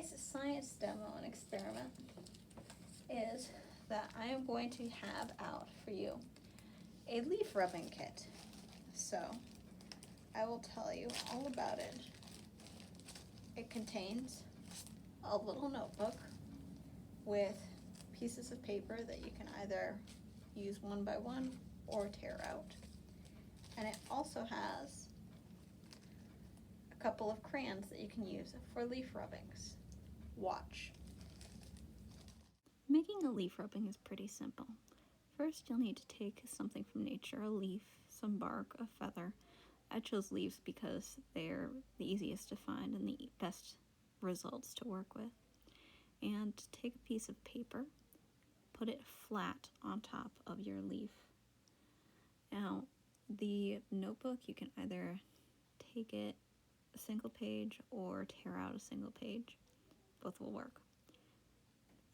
today's science demo and experiment is that I am going to have out for you a leaf rubbing kit. So I will tell you all about it. It contains a little notebook with pieces of paper that you can either use one by one or tear out. And it also has a couple of crayons that you can use for leaf rubbings. Watch. Making a leaf rubbing is pretty simple. First, you'll need to take something from nature, a leaf, some bark, a feather. I chose leaves because they're the easiest to find and the best results to work with. And take a piece of paper, put it flat on top of your leaf. Now, the notebook, you can either take it a single page or tear out a single page. Both will work.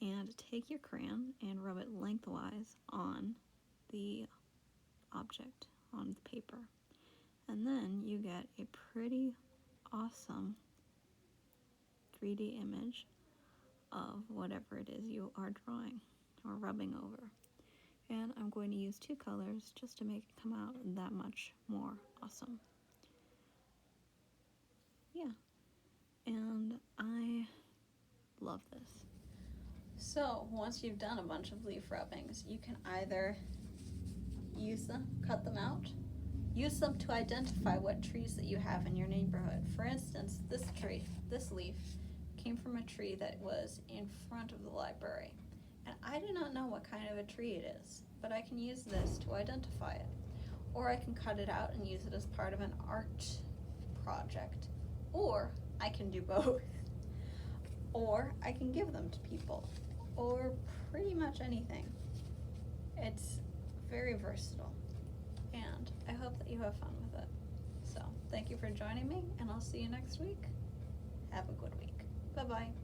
And take your crayon and rub it lengthwise on the object, on the paper. And then you get a pretty awesome 3D image of whatever it is you are drawing or rubbing over. And I'm going to use two colors just to make it come out that much more awesome. Yeah, and I love this. So once you've done a bunch of leaf rubbings, you can either use them, cut them out, use them to identify what trees that you have in your neighborhood. For instance, this tree, this leaf, came from a tree that was in front of the library. And I do not know what kind of a tree it is, but I can use this to identify it. Or I can cut it out and use it as part of an art project. Or I can do both. Or I can give them to people. Or pretty much anything. It's very versatile. And I hope that you have fun with it. So, thank you for joining me, and I'll see you next week. Have a good week. Bye-bye.